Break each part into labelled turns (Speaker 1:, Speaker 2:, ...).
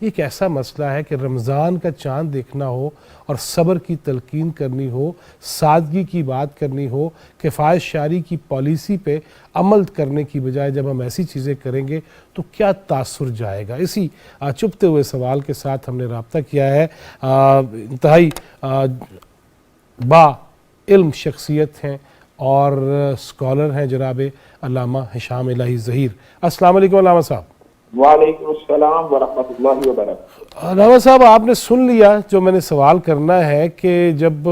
Speaker 1: ایک ایسا مسئلہ ہے کہ رمضان کا چاند دیکھنا ہو اور صبر کی تلقین کرنی ہو، سادگی کی بات کرنی ہو، کفایت شاری کی پالیسی پہ عمل کرنے کی بجائے جب ہم ایسی چیزیں کریں گے تو کیا تاثر جائے گا؟ اسی چپتے ہوئے سوال کے ساتھ ہم نے رابطہ کیا ہے۔ انتہائی با علم شخصیت ہیں اور اسکالر ہیں جناب علامہ ہشام الہی ظہیر۔ السلام علیکم علامہ صاحب۔
Speaker 2: وعلیکم السلام ورحمۃ اللہ وبرکاتہ۔
Speaker 1: علامہ صاحب، آپ نے سن لیا جو میں نے سوال کرنا ہے کہ جب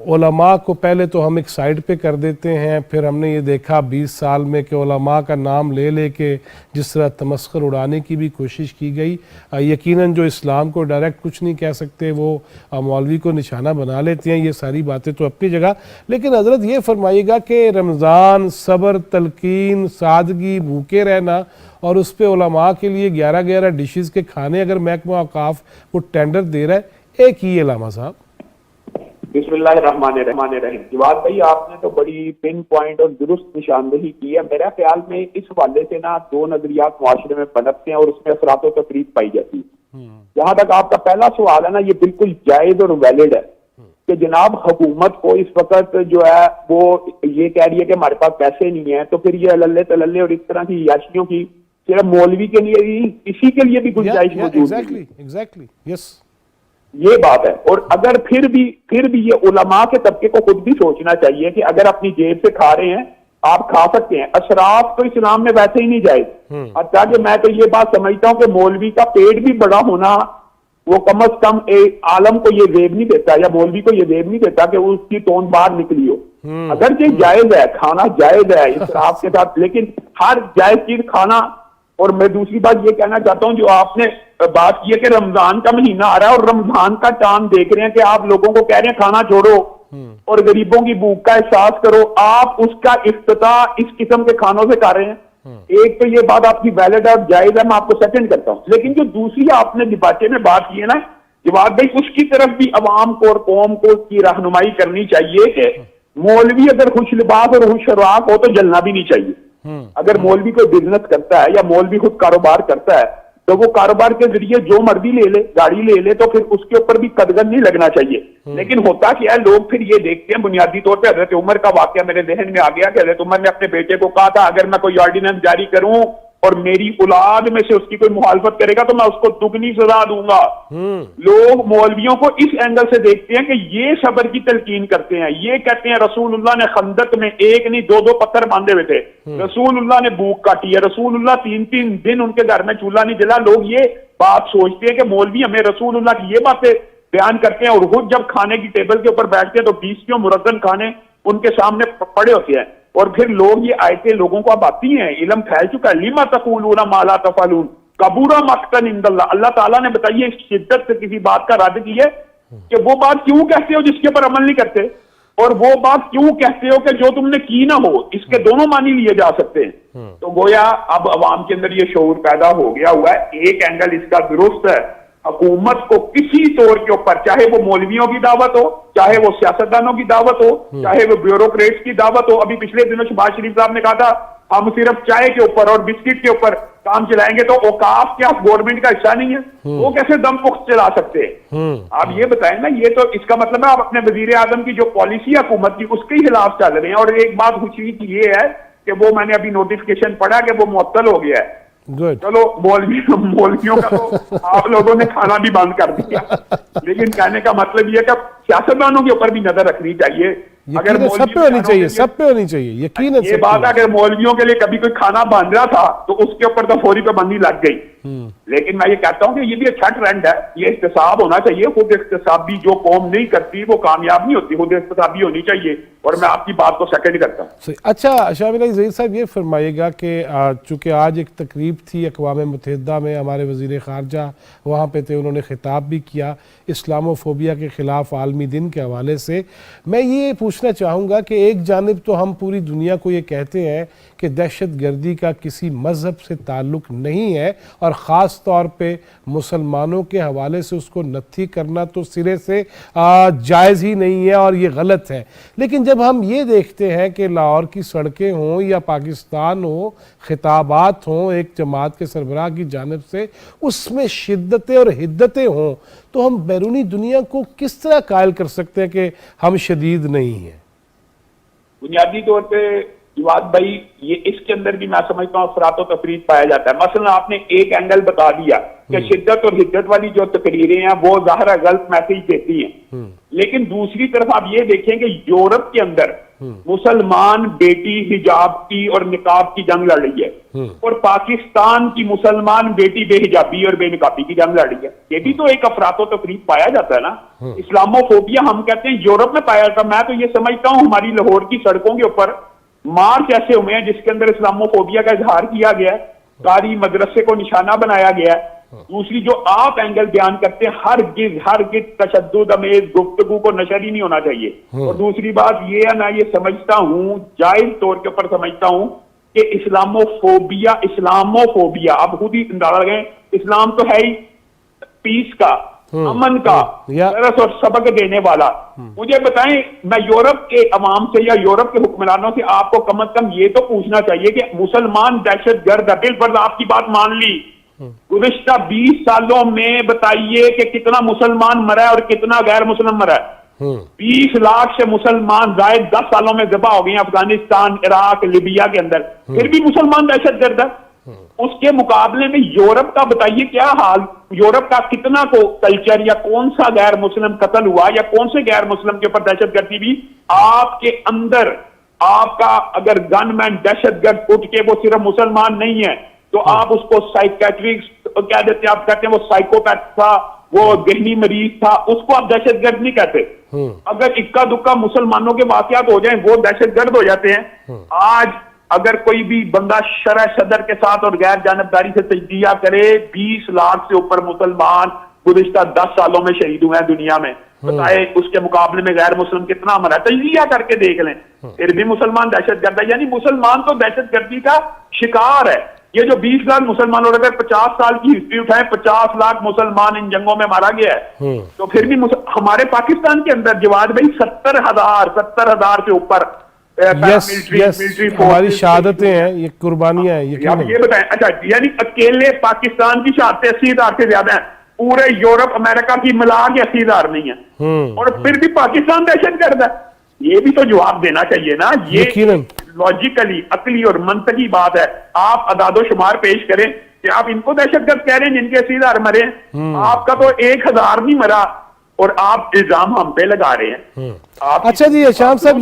Speaker 1: علماء کو پہلے تو ہم ایک سائڈ پہ کر دیتے ہیں، پھر ہم نے یہ دیکھا 20 سال میں کہ علماء کا نام لے لے کے جس طرح تمسخر اڑانے کی بھی کوشش کی گئی۔ یقیناً جو اسلام کو ڈائریکٹ کچھ نہیں کہہ سکتے وہ مولوی کو نشانہ بنا لیتے ہیں، یہ ساری باتیں تو اپنی جگہ، لیکن حضرت یہ فرمائیے گا کہ رمضان، صبر، تلقین، سادگی، بھوکے رہنا اور اس پہ علماء کے لیے 11 ڈشز کے کھانے اگر محکمہ اوقاف وہ ٹینڈر دے رہا ہے، ایک ہی علامہ صاحب۔
Speaker 2: بسم اللہ الرحمن الرحیم۔ جواد بھائی، آپ نے تو بڑی پن پوائنٹ اور درست نشاندہی کی ہے۔ میرا خیال میں اس حوالے سے نا دو نظریات معاشرے میں پنپتے ہیں اور اس میں اثرات و تفریق پائی جاتی ہے۔ جہاں تک آپ کا پہلا سوال ہے نا، یہ بالکل جائز اور ویلڈ ہے کہ جناب حکومت کو اس وقت جو ہے وہ یہ کہہ رہی ہے کہ ہمارے پاس پیسے نہیں ہیں، تو پھر یہ اللہ تللے اور اس طرح کی عیاشیوں کی صرف مولوی کے لیے بھی، کسی کے لیے بھی گنجائش موجود نہیں۔
Speaker 1: ایگزیکٹلی یس،
Speaker 2: یہ بات ہے۔ اور اگر پھر بھی یہ علماء کے طبقے کو خود بھی سوچنا چاہیے کہ اگر اپنی جیب سے کھا رہے ہیں، آپ کھا سکتے ہیں۔ اسراف تو اسلام میں ویسے ہی نہیں جائز، حتیٰ کہ میں تو یہ بات سمجھتا ہوں کہ مولوی کا پیٹ بھی بڑا ہونا وہ کم از کم ایک عالم کو یہ زیب نہیں دیتا یا مولوی کو یہ زیب نہیں دیتا کہ اس کی توند باہر نکلی ہو۔ اگرچہ جائز ہے، کھانا جائز ہے اسراف کے ساتھ، لیکن ہر جائز چیز کھانا۔ اور میں دوسری بات یہ کہنا چاہتا ہوں، جو آپ نے بات کی ہے کہ رمضان کا مہینہ آ رہا ہے اور رمضان کا چاند دیکھ رہے ہیں کہ آپ لوگوں کو کہہ رہے ہیں کھانا چھوڑو اور غریبوں کی بھوک کا احساس کرو، آپ اس کا افتتاح اس قسم کے کھانوں سے کر رہے ہیں۔ ایک تو یہ بات آپ کی ویلڈ اور جائز ہے، میں آپ کو سیکنڈ کرتا ہوں، لیکن جو دوسری آپ نے ڈباچے میں بات کی ہے نا جواد بھائی، اس کی طرف بھی عوام کو اور قوم کو اس کی رہنمائی کرنی چاہیے کہ مولوی اگر خوش لباس اور خوش شراک ہو تو جلنا بھی نہیں چاہیے۔ اگر مولوی کوئی بزنس کرتا ہے یا مولوی خود کاروبار کرتا ہے تو وہ کاروبار کے ذریعے جو مرضی لے لے، گاڑی لے لے، تو پھر اس کے اوپر بھی قدغن نہیں لگنا چاہیے۔ لیکن ہوتا کیا ہے، لوگ پھر یہ دیکھتے ہیں بنیادی طور پہ، حضرت عمر کا واقعہ میرے ذہن میں آ گیا کہ حضرت عمر نے اپنے بیٹے کو کہا تھا اگر میں کوئی آرڈیننس جاری کروں اور میری اولاد میں سے اس کی کوئی مخالفت کرے گا تو میں اس کو دگنی سزا دوں گا۔ لوگ مولویوں کو اس اینگل سے دیکھتے ہیں کہ یہ صبر کی تلقین کرتے ہیں، یہ کہتے ہیں رسول اللہ نے خندق میں ایک نہیں دو پتھر باندھے ہوئے تھے، رسول اللہ نے بھوک کاٹی ہے، رسول اللہ 3 دن ان کے گھر میں چولہا نہیں جلا۔ لوگ یہ بات سوچتے ہیں کہ مولوی ہمیں رسول اللہ کی یہ باتیں بیان کرتے ہیں اور خود جب کھانے کی ٹیبل کے اوپر بیٹھتے ہیں تو 20 مرغن کھانے ان کے سامنے پڑے ہوتے ہیں، اور پھر لوگ یہ آیتیں لوگوں کو اب آتی ہیں، علم پھیل چکا ہے۔ لما تقولون ما لا تفعلون کبر مقتا عند اللہ، اللہ تعالیٰ نے بتائیے اس شدت سے کسی بات کا رد کی ہے کہ وہ بات کیوں کہتے ہو جس کے اوپر عمل نہیں کرتے، اور وہ بات کیوں کہتے ہو کہ جو تم نے کی نہ ہو۔ اس کے دونوں معنی لیے جا سکتے ہیں۔ تو گویا اب عوام کے اندر یہ شعور پیدا ہو گیا ہوا ہے۔ ایک اینگل اس کا درست ہے، حکومت کو کسی طور کے اوپر، چاہے وہ مولویوں کی دعوت ہو، چاہے وہ سیاستدانوں کی دعوت ہو، چاہے وہ بیوروکریٹس کی دعوت ہو۔ ابھی پچھلے دنوں شہباز شریف صاحب نے کہا تھا ہم صرف چائے کے اوپر اور بسکٹ کے اوپر کام چلائیں گے، تو اوقاف کیا گورنمنٹ کا حصہ نہیں ہے؟ وہ کیسے دم پخت چلا سکتے ہیں؟ آپ یہ بتائیں نا، یہ تو اس کا مطلب ہے آپ اپنے وزیر اعظم کی جو پالیسی حکومت کی اس کے خلاف چل رہے ہیں۔ اور ایک بات خوشی کی یہ ہے کہ وہ میں نے ابھی نوٹیفکیشن پڑھا کہ وہ معطل ہو گیا ہے۔ چلو مولویوں کا تو آپ لوگوں نے کھانا بھی بند کر دیا، لیکن کہنے کا مطلب یہ کہ سیاستدانوں کے اوپر بھی نظر رکھنی چاہیے۔ اگر
Speaker 1: سب پہ ہونی چاہیے یقیناً
Speaker 2: یہ بات اگر مولویوں کے لیے کبھی کوئی کھانا بن رہا تھا تو اس کے اوپر تو فوری پابندی لگ گئی۔ لیکن میں یہ کہتا ہوں کہ یہ بھی اچھا ٹرینڈ ہے، یہ احتساب ہونا چاہیے۔ خود احتسابی جو قوم نہیں کرتی وہ کامیاب نہیں ہوتی، خود احتسابی ہونی چاہیے، اور میں آپ کی بات کو سیکنڈ کرتا ہوں۔
Speaker 1: اچھا ہشام الہی ظہیر صاحب، یہ فرمائیے گا کہ چونکہ آج ایک تقریب تھی اقوام متحدہ میں، ہمارے وزیر خارجہ وہاں پہ تھے، انہوں نے خطاب بھی کیا اسلام و فوبیا کے خلاف عالمی دن کے حوالے سے۔ میں یہ پوچھنا چاہوں گا کہ ایک جانب تو ہم پوری دنیا کو یہ کہتے ہیں کہ دہشت گردی کا کسی مذہب سے تعلق نہیں ہے اور خاص طور پہ مسلمانوں کے حوالے سے اس کو نتھی کرنا تو سرے سے جائز ہی نہیں ہے اور یہ غلط ہے، لیکن جب ہم یہ دیکھتے ہیں کہ لاہور کی سڑکیں ہوں یا پاکستان ہو، خطابات ہوں ایک جماعت کے سربراہ کی جانب سے، اس میں شدتیں اور حدتیں ہوں، تو ہم بیرونی دنیا کو کس طرح قائل کر سکتے ہیں کہ ہم شدید نہیں ہیں؟
Speaker 2: بنیادی طور پہ جواد بھائی یہ اس کے اندر بھی میں سمجھتا ہوں افراط و تفریط پایا جاتا ہے. مثلا آپ نے ایک اینگل بتا دیا کہ شدت اور حدت والی جو تقریریں ہیں وہ ظاہر غلط میسج دیتی ہیں، لیکن دوسری طرف آپ یہ دیکھیں کہ یورپ کے اندر مسلمان بیٹی حجاب کی اور نقاب کی جنگ لڑ رہی ہے اور پاکستان کی مسلمان بیٹی بے حجابی اور بے نقابی کی جنگ لڑ رہی ہے. یہ بھی تو ایک افراط و تفریط پایا جاتا ہے نا. اسلاموفوبیا ہم کہتے ہیں یورپ میں پایا جاتا ہے. میں تو یہ سمجھتا ہوں ہماری لاہور کی سڑکوں کے اوپر مارچ ایسے ہوئے ہیں جس کے اندر اسلاموفوبیا کا اظہار کیا گیا ہے، قاری مدرسے کو نشانہ بنایا گیا ہے. دوسری جو آپ اینگل بیان کرتے ہیں ہرگز تشدد امیز گفتگو کو نشر ہی نہیں ہونا چاہیے. اور دوسری بات یہ ہے، میں یہ سمجھتا ہوں جائز طور کے اوپر سمجھتا ہوں کہ اسلاموفوبیا آپ خود ہی اندازہ لگائیں، اسلام تو ہے ہی پیس کا، امن کا، درس اور سبق دینے والا. مجھے بتائیں، میں یورپ کے عوام سے یا یورپ کے حکمرانوں سے آپ کو کم از کم یہ تو پوچھنا چاہیے کہ مسلمان دہشت گرد ہے، بالفرض آپ کی بات مان لی، گزشتہ 20 سالوں میں بتائیے کہ کتنا مسلمان مرا ہے اور کتنا غیر مسلم مرا ہے. 20 لاکھ سے مسلمان زائد 10 سالوں میں ذبح ہو گئے ہیں افغانستان، عراق، لیبیا کے اندر، پھر بھی مسلمان دہشت گرد ہے. اس کے مقابلے میں یورپ کا بتائیے کیا حال، یورپ کا کتنا کو کلچر یا کون سا غیر مسلم قتل ہوا یا کون سے غیر مسلم کے اوپر دہشت گردی بھی. آپ کے اندر آپ کا اگر گن مین دہشت گرد اٹھ کے وہ صرف مسلمان نہیں ہے تو آپ اس کو سائیکیٹرسٹ کیا دیتے ہیں، آپ کہتے ہیں وہ سائیکوپیتھ تھا، وہ ذہنی مریض تھا، اس کو آپ دہشت گرد نہیں کہتے. اگر اکا دکا مسلمانوں کے واقعات ہو جائیں وہ دہشت گرد ہو جاتے ہیں. آج اگر کوئی بھی بندہ شرح صدر کے ساتھ اور غیر جانبداری سے تجزیہ کرے، 20 لاکھ سے اوپر مسلمان گزشتہ 10 سالوں میں شہید ہوئے ہیں دنیا میں، بتائے اس کے مقابلے میں غیر مسلم کتنا مرا ہے، تجزیہ کر کے دیکھ لیں، پھر بھی مسلمان دہشت گرد ہے. یعنی مسلمان تو دہشت گردی کا شکار ہے. یہ جو 20 لاکھ مسلمان اور اگر 50 سال کی ہسٹری اٹھائیں 50 لاکھ مسلمان ان جنگوں میں مارا گیا ہے، تو پھر بھی ہمارے پاکستان کے اندر جواد بھائی 70,000 سے اوپر
Speaker 1: ہماری شہادتیں ہیں، یہ قربانیاں ہیں.
Speaker 2: یہ بتائیں، اچھا یعنی اکیلے پاکستان کی شہادتیں 80,000 سے زیادہ ہیں، پورے یورپ امریکہ کی ملا کے 80,000 نہیں ہیں، اور پھر بھی پاکستان دہشت گرد ہے. یہ بھی تو جواب دینا چاہیے نا. یہ لاجیکلی عقلی اور منطقی بات ہے. آپ اعداد و شمار پیش کریں کہ آپ ان کو دہشت گرد کہہ رہے ہیں جن کے 80,000 مرے ہیں، آپ کا تو 1,000 نہیں مرا اور آپ الزام ہم پہ لگا رہے ہیں.
Speaker 1: اچھا جی شام صاحب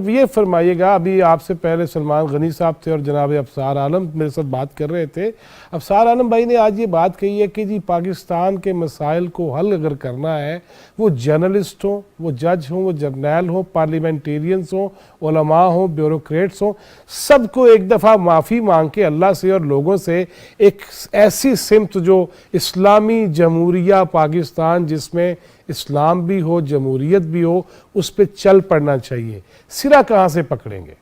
Speaker 1: یہ فرمائیے گا، ابھی آپ سے پہلے سلمان غنی صاحب تھے اور جناب افسار عالم میرے ساتھ بات کر رہے تھے. افسار عالم بھائی نے آج یہ بات کہی ہے کہ جی پاکستان کے مسائل کو حل اگر کرنا ہے، وہ جرنلسٹ ہوں، وہ جج ہوں، وہ جرنیل ہوں، پارلیمنٹیرینز ہوں، علماء ہوں، بیوروکریٹس ہوں، سب کو ایک دفعہ معافی مانگ کے اللہ سے اور لوگوں سے ایک ایسی سمت جو اسلامی جمہوریہ پاکستان جس میں اسلام بھی ہو، جمہوریت بھی ہو، اس پہ چل پڑنا چاہیے. سرا کہاں سے پکڑیں گے؟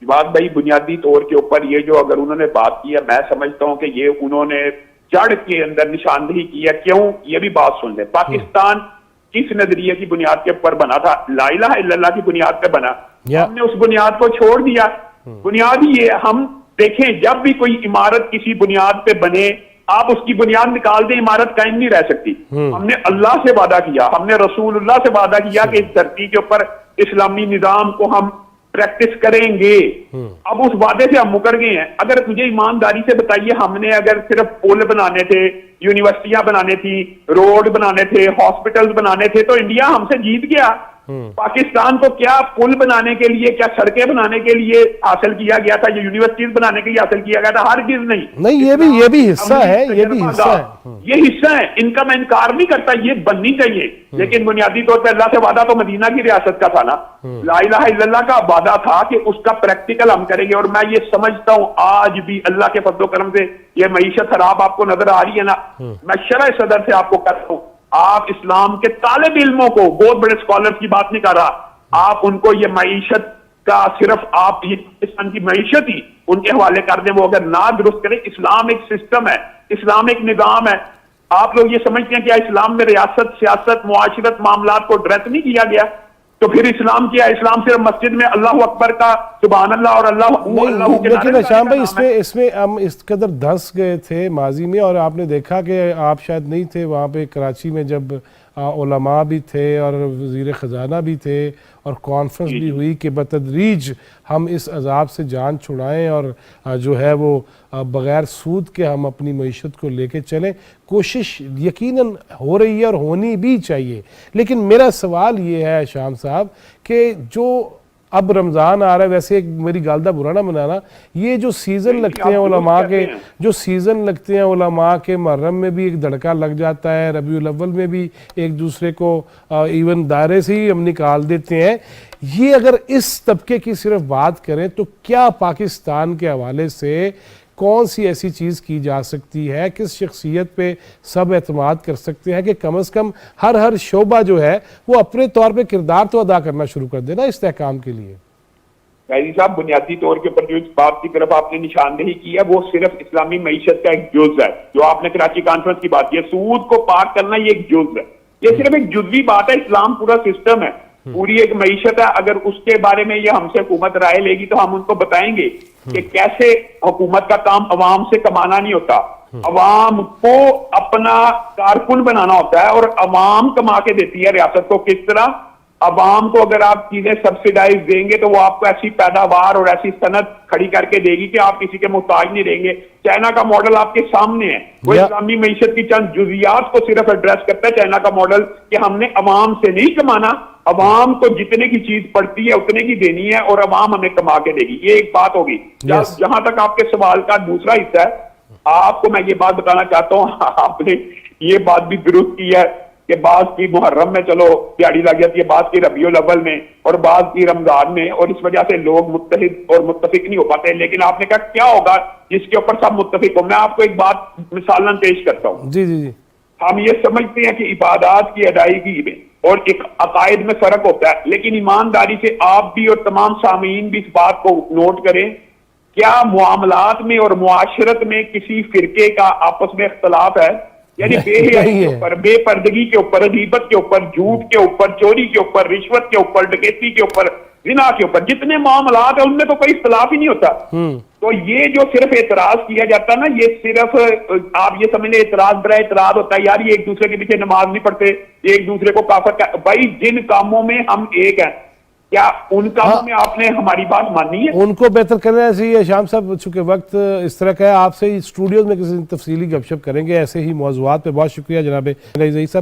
Speaker 2: بات بھائی بنیادی طور کے اوپر یہ جو اگر انہوں نے بات کی ہے، میں سمجھتا ہوں کہ یہ انہوں نے جڑ کے اندر نشاندہی کی ہے. کیوں؟ یہ بھی بات سن لیں. پاکستان کس نظریے کی بنیاد کے اوپر بنا تھا؟ لا الہ الا اللہ کی بنیاد پہ بنا. ہم نے اس بنیاد کو چھوڑ دیا. بنیاد ہی یہ، ہم دیکھیں جب بھی کوئی عمارت کسی بنیاد پہ بنے، آپ اس کی بنیاد نکال دیں، عمارت قائم نہیں رہ سکتی. ہم نے اللہ سے وعدہ کیا، ہم نے رسول اللہ سے وعدہ کیا کہ اس دھرتی کے اوپر اسلامی نظام کو ہم پریکٹس کریں گے. اب اس وعدے سے ہم مکر گئے ہیں. اگر مجھے ایمانداری سے بتائیے، ہم نے اگر صرف پل بنانے تھے، یونیورسٹیاں بنانے تھی، روڈ بنانے تھے، ہاسپٹل بنانے تھے، تو انڈیا ہم سے جیت گیا. پاکستان کو کیا پل بنانے کے لیے، کیا سڑکیں بنانے کے لیے حاصل کیا گیا تھا، یا یونیورسٹیز بنانے کے لیے حاصل کیا گیا تھا؟ ہرگز نہیں.
Speaker 1: یہ بھی حصہ ہے،
Speaker 2: یہ حصہ ہے، ان کا میں انکار نہیں کرتا، یہ بننی چاہیے. لیکن بنیادی طور پہ اللہ سے وعدہ تو مدینہ کی ریاست کا تھا نا. لا الہ الا اللہ کا وعدہ تھا کہ اس کا پریکٹیکل ہم کریں گے. اور میں یہ سمجھتا ہوں آج بھی اللہ کے فضل و کرم سے یہ معیشت خراب آپ کو نظر آ رہی ہے نا، میں شرح صدر سے آپ کو کہتا ہوں آپ اسلام کے طالب علموں کو، بہت بڑے اسکالر کی بات نہیں کر رہا، آپ ان کو یہ معیشت کا صرف آپ یہ پاکستان کی معیشت ہی ان کے حوالے کر دیں، وہ اگر نہ درست کریں. اسلام ایک سسٹم ہے، اسلام ایک نظام ہے. آپ لوگ یہ سمجھتے ہیں کہ اسلام میں ریاست، سیاست، معاشرت، معاملات کو ڈریس نہیں کیا گیا؟ تو پھر اسلام کیا ہے؟ اسلام صرف مسجد میں اللہ اکبر کا سبحان اللہ اور اللہ کے
Speaker 1: لیکن شام بھائی اس میں ہم اس قدر دھس گئے تھے ماضی میں، اور آپ نے دیکھا کہ آپ شاید نہیں تھے وہاں پہ کراچی میں جب علماء بھی تھے اور وزیر خزانہ بھی تھے اور کانفرنس بھی ہوئی کہ بتدریج ہم اس عذاب سے جان چھڑائیں اور جو ہے وہ بغیر سود کے ہم اپنی معیشت کو لے کے چلیں. کوشش یقیناً ہو رہی ہے اور ہونی بھی چاہیے. لیکن میرا سوال یہ ہے شام صاحب کہ جو اب رمضان آ رہا ہے، ویسے ایک میری گالدہ برا نہ منانا، یہ جو سیزن لگتے ہیں علماء کے، جو سیزن لگتے ہیں علماء کے، محرم میں بھی ایک دھڑکا لگ جاتا ہے، ربیع الاول میں بھی ایک دوسرے کو ایون دائرے سے ہی ہم نکال دیتے ہیں. یہ اگر اس طبقے کی صرف بات کریں تو کیا پاکستان کے حوالے سے کون سی ایسی چیز کی جا سکتی ہے، کس شخصیت پہ سب اعتماد کر سکتے ہیں کہ کم از کم ہر شعبہ جو ہے وہ اپنے طور پہ کردار تو ادا کرنا شروع کر دینا استحکام کے لیے؟
Speaker 2: قائدی صاحب، بنیادی طور کے اوپر جو اس بات کی طرف آپ نے نشاندہی کی ہے وہ صرف اسلامی معیشت کا ایک جز ہے. جو آپ نے کراچی کانفرنس کی بات کی ہے، سود کو پاک کرنا، یہ ایک جز ہے. یہ صرف ایک جزوی بات ہے. اسلام پورا سسٹم ہے، پوری ایک معیشت ہے. اگر اس کے بارے میں یہ ہم سے حکومت رائے لے گی تو ہم ان کو بتائیں گے کہ کیسے حکومت کا کام عوام سے کمانا نہیں ہوتا، عوام کو اپنا کارکن بنانا ہوتا ہے، اور عوام کما کے دیتی ہے ریاست کو. کس طرح؟ عوام کو اگر آپ چیزیں سبسیڈائز دیں گے تو وہ آپ کو ایسی پیداوار اور ایسی صنعت کھڑی کر کے دے گی کہ آپ کسی کے محتاج نہیں رہیں گے. چائنا کا ماڈل آپ کے سامنے ہے، وہ اسلامی معیشت کی چند جزیات کو صرف ایڈریس کرتا ہے. چائنا کا ماڈل کہ ہم نے عوام سے نہیں کمانا، عوام کو جتنے کی چیز پڑتی ہے اتنے کی دینی ہے اور عوام ہمیں کما کے دے گی. یہ ایک بات ہوگی. جہاں تک آپ کے سوال کا دوسرا حصہ ہے، آپ کو میں یہ بات بتانا چاہتا ہوں، آپ نے یہ بات بھی درست کی ہے کہ بعض کی محرم میں چلو دیہڑی لگ جاتی ہے، بعض کی ربیع الاول میں اور بعض کی رمضان میں، اور اس وجہ سے لوگ متحد اور متفق نہیں ہو پاتے. لیکن آپ نے کہا کیا ہوگا جس کے اوپر سب متفق ہو؟ میں آپ کو ایک بات مثالاً پیش کرتا ہوں.
Speaker 1: جی.
Speaker 2: ہم یہ سمجھتے ہیں کہ عبادات کی ادائیگی میں اور ایک عقائد میں فرق ہوتا ہے، لیکن ایمانداری سے آپ بھی اور تمام سامعین بھی اس بات کو نوٹ کریں، کیا معاملات میں اور معاشرت میں کسی فرقے کا آپس میں اختلاف ہے؟ یعنی بے حیائی کے اوپر، بے پردگی کے اوپر، غیبت کے اوپر، جھوٹ کے اوپر، چوری کے اوپر، رشوت کے اوپر، ڈکیتی کے اوپر، زنا کے اوپر، جتنے معاملات ہیں ان میں تو کوئی اختلاف ہی نہیں ہوتا. تو یہ جو صرف اعتراض کیا جاتا ہے نا، یہ صرف آپ یہ سمجھ لیں اعتراض برائے اعتراض ہوتا ہے. یار یہ ایک دوسرے کے پیچھے نماز نہیں پڑھتے، ایک دوسرے کو کافر کا، بھائی جن کاموں میں ہم ایک ہیں، کیا ان کاموں میں آپ نے ہماری بات مانی ہے؟ ان
Speaker 1: کو بہتر کرنا چاہیے. شام صاحب چونکہ وقت اس طرح کا ہے، آپ سے اسٹوڈیوز میں کسی تفصیلی گپ شپ کریں گے ایسے ہی موضوعات پہ. بہت شکریہ جناب صاحب.